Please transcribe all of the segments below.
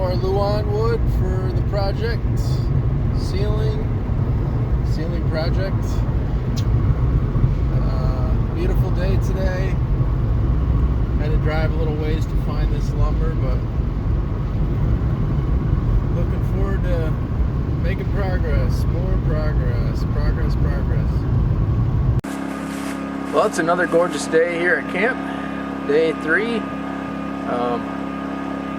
more Lauan wood for the project. Ceiling project. Beautiful day today. Had to drive a little ways to find this lumber, but looking forward to making progress. More progress. Progress. Well, it's another gorgeous day here at camp. Day 3.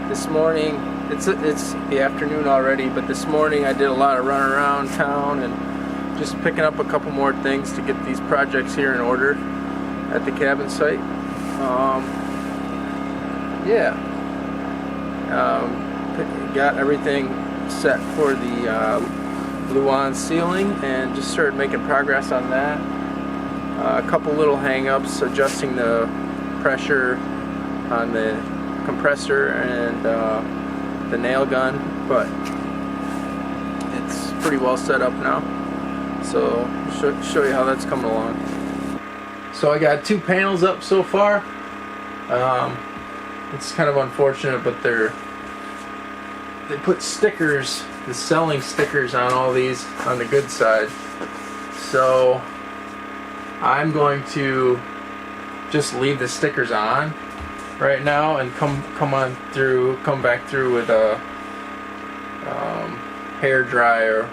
This morning, it's the afternoon already, but this morning I did a lot of running around town and just picking up a couple more things to get these projects here in order at the cabin site. Got everything set for the Lauan ceiling and just started making progress on that. A couple little hang-ups, adjusting the pressure on the compressor and the nail gun, but it's pretty well set up now, so I'll show you how that's coming along. So I got 2 panels up so far. It's kind of unfortunate, but they put stickers, the selling stickers, on all these on the good side, so I'm going to just leave the stickers on right now and come back through with a hair dryer,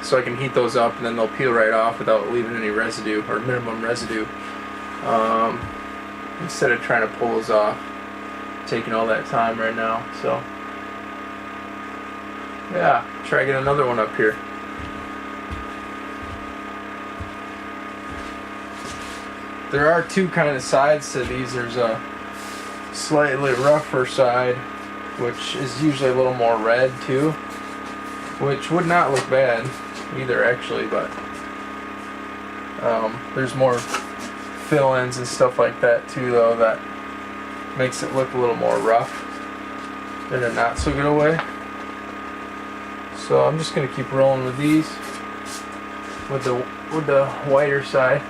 so I can heat those up and then they'll peel right off without leaving any residue or minimum residue, instead of trying to pull those off, taking all that time right now. So yeah, try to get another one up here. There are 2 kind of sides to these. There's a slightly rougher side, which is usually a little more red too, which would not look bad either actually, but there's more fill-ins and stuff like that too, though, that makes it look a little more rough in a not so good way. So I'm just going to keep rolling with these with the whiter side.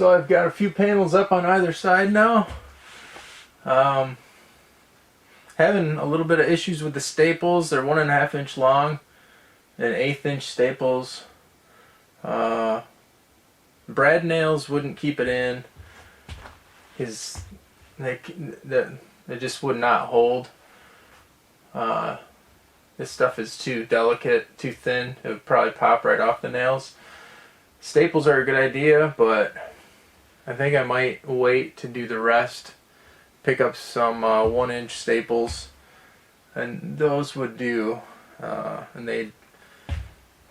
So I've got a few panels up on either side now. Having a little bit of issues with the staples. They're 1.5 inch long and 1/8 inch staples. Brad nails wouldn't keep it in because they just would not hold. This stuff is too delicate, too thin. It would probably pop right off the nails. Staples are a good idea, but I think I might wait to do the rest. Pick up some 1-inch staples, and those would do. And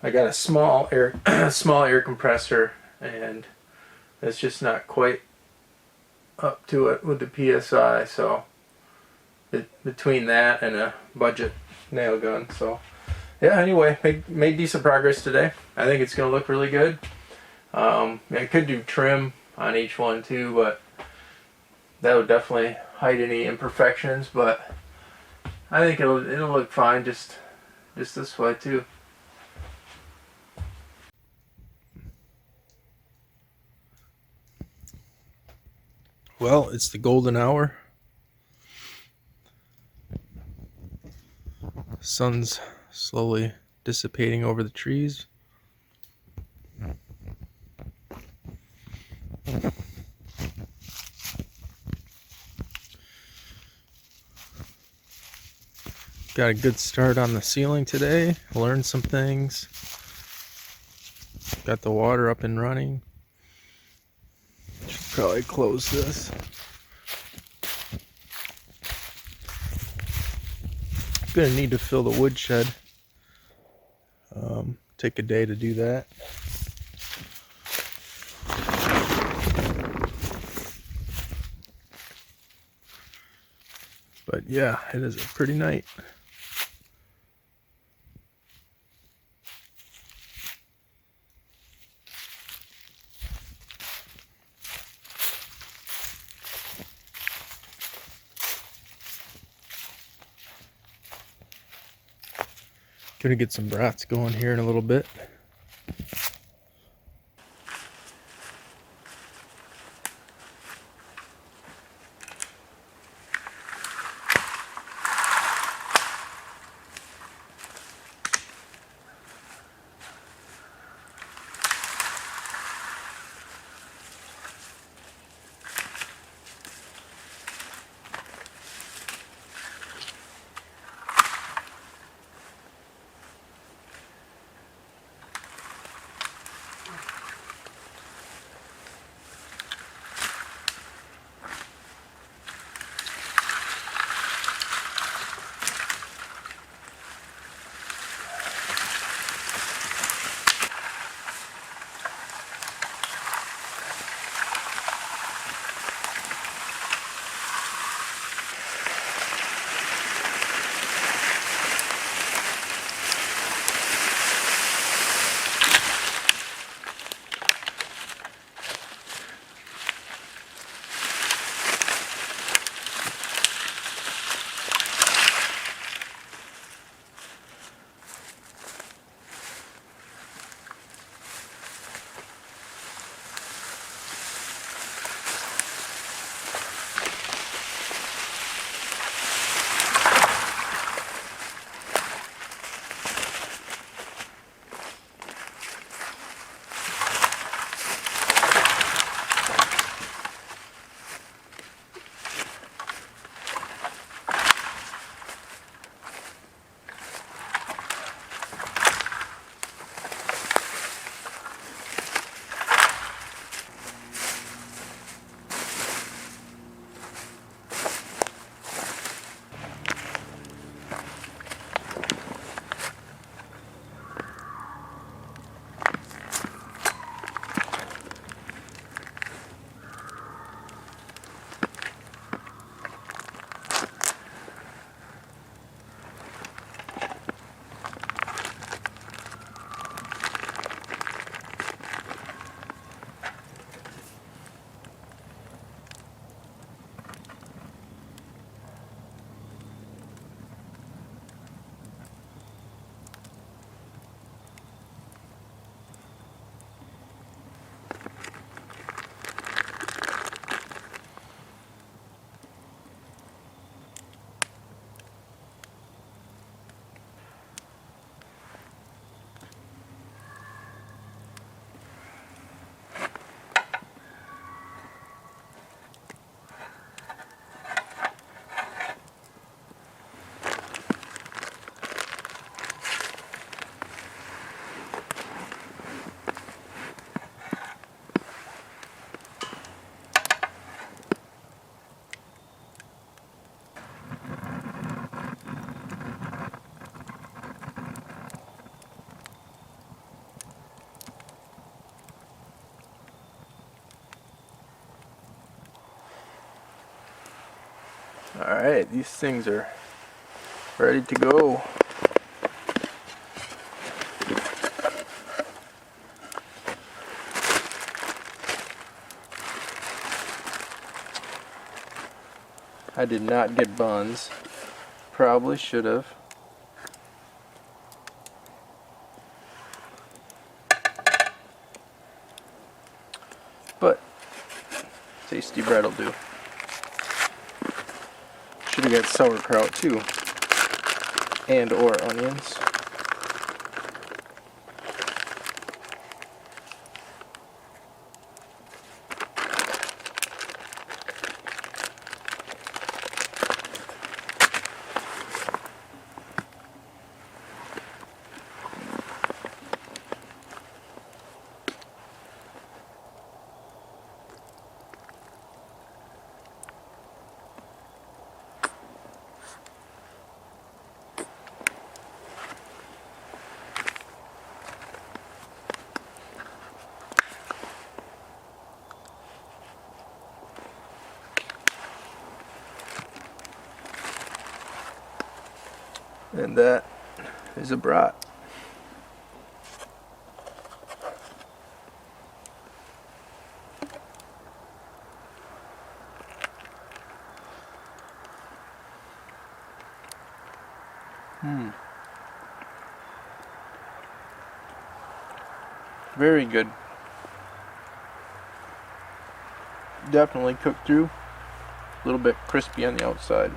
I got a small air compressor, and it's just not quite up to it with the PSI. So between that and a budget nail gun, so yeah. Anyway, made decent progress today. I think it's gonna look really good. I could do trim on each one too, but that would definitely hide any imperfections. But I think it'll look fine just this way too. Well, it's the golden hour. Sun's slowly dissipating over the trees. Got a good start on the ceiling today. Learned some things. Got the water up and running. Should probably close this. Gonna need to fill the woodshed. Take a day to do that. But yeah, it is a pretty night. Gonna get some brats going here in a little bit. Alright, these things are ready to go. I did not get buns. Probably should have. But tasty bread will do. Should have got sauerkraut too. And or onions. And that is a brat. Very good. Definitely cooked through. A little bit crispy on the outside.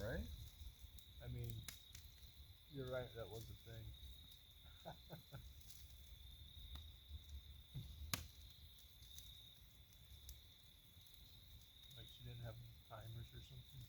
Right? I mean, you're right, that was a thing. Like she didn't have timers or something.